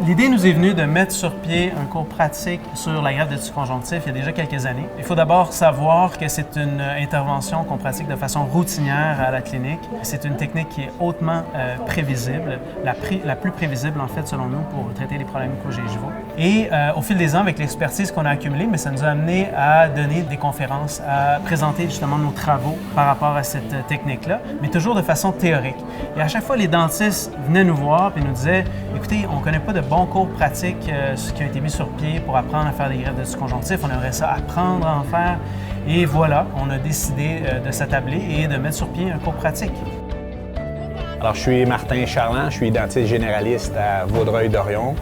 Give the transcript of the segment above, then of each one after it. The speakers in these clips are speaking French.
L'idée nous est venue de mettre sur pied un cours pratique sur la greffe de tissu conjonctif il y a déjà quelques années. Il faut d'abord savoir que c'est une intervention qu'on pratique de façon routinière à la clinique. C'est une technique qui est hautement prévisible, la plus prévisible en fait selon nous pour traiter les problèmes mucogingivaux. Et au fil des ans, avec l'expertise qu'on a accumulée, mais ça nous a amené à donner des conférences, à présenter justement nos travaux par rapport à cette technique-là, mais toujours de façon théorique. Et à chaque fois, les dentistes venaient nous voir et nous disaient « Écoutez, on ne connaît pas de bons cours pratiques qui ont été mis sur pied pour apprendre à faire des greffes de tissu conjonctif. On aimerait ça apprendre à en faire. » Et voilà, on a décidé de s'attabler et de mettre sur pied un cours pratique. Alors, je suis Martin Charland, je suis dentiste généraliste à Vaudreuil-Dorion.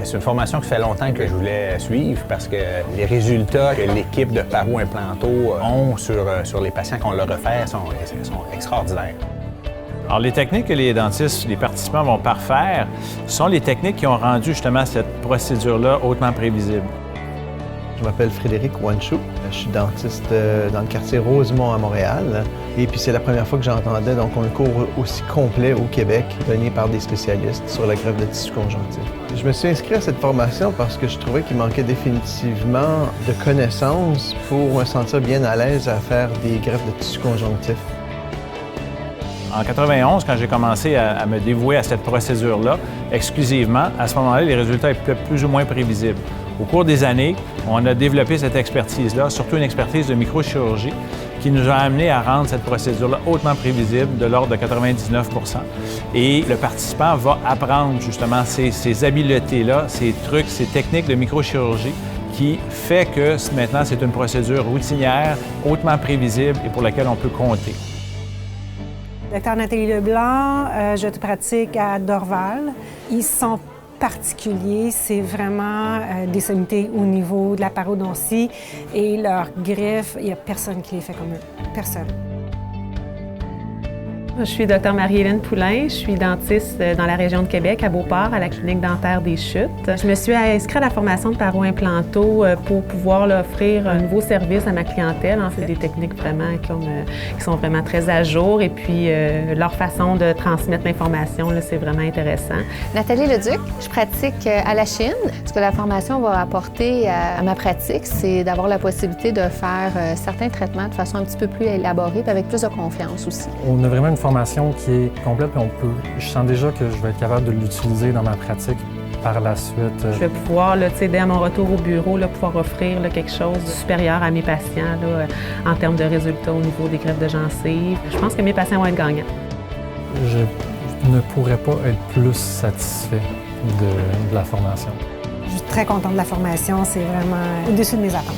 C'est une formation qui fait longtemps que je voulais suivre parce que les résultats que l'équipe de Paro-Implanto ont sur les patients qu'on leur refait sont extraordinaires. Alors, les techniques que les dentistes, les participants vont parfaire sont les techniques qui ont rendu justement cette procédure-là hautement prévisible. Je m'appelle Frédéric Wanchou. Je suis dentiste dans le quartier Rosemont à Montréal. Et puis c'est la première fois que j'entendais donc un cours aussi complet au Québec donné par des spécialistes sur la greffe de tissu conjonctif. Je me suis inscrit à cette formation parce que je trouvais qu'il manquait définitivement de connaissances pour me sentir bien à l'aise à faire des greffes de tissu conjonctif. En 91, quand j'ai commencé à me dévouer à cette procédure-là, exclusivement, à ce moment-là, les résultats étaient plus ou moins prévisibles. Au cours des années, on a développé cette expertise-là, surtout une expertise de microchirurgie, qui nous a amené à rendre cette procédure-là hautement prévisible, de l'ordre de 99 %. Et le participant va apprendre justement ces habiletés-là, ces trucs, ces techniques de microchirurgie qui fait que maintenant, c'est une procédure routinière, hautement prévisible et pour laquelle on peut compter. Docteur Nathalie Leblanc, je pratique à Dorval. Ils sont particuliers, c'est vraiment des sommités au niveau de la parodontie et leurs greffes, il n'y a personne qui les fait comme eux. Personne. Je suis Dr Marie-Hélène Poulain, je suis dentiste dans la région de Québec, à Beauport, à la clinique dentaire des Chutes. Je me suis inscrite à la formation de Paro-Implanto pour pouvoir offrir un nouveau service à ma clientèle. En fait, des techniques vraiment qui sont vraiment très à jour et puis leur façon de transmettre l'information, c'est vraiment intéressant. Nathalie Leduc, je pratique à la Chine. Ce que la formation va apporter à ma pratique, c'est d'avoir la possibilité de faire certains traitements de façon un petit peu plus élaborée et avec plus de confiance aussi. On a vraiment une formation qui est complète et je sens déjà que je vais être capable de l'utiliser dans ma pratique par la suite. Je vais pouvoir, dès à mon retour au bureau, pouvoir offrir quelque chose de supérieur à mes patients en termes de résultats au niveau des greffes de gencives. Je pense que mes patients vont être gagnants. Je ne pourrais pas être plus satisfait de la formation. Je suis très contente de la formation, c'est vraiment au-dessus de mes attentes.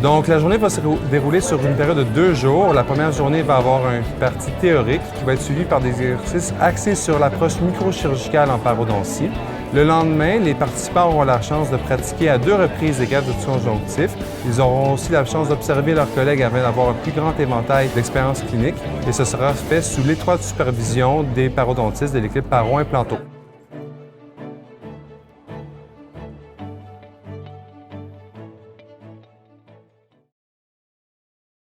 Donc, la journée va se dérouler sur une période de 2 jours. La première journée va avoir une partie théorique qui va être suivie par des exercices axés sur l'approche microchirurgicale en parodontie. Le lendemain, les participants auront la chance de pratiquer à 2 reprises des greffes de tissu conjonctif. Ils auront aussi la chance d'observer leurs collègues afin d'avoir un plus grand éventail d'expériences cliniques. Et ce sera fait sous l'étroite supervision des parodontistes de l'équipe Paro-Implanto.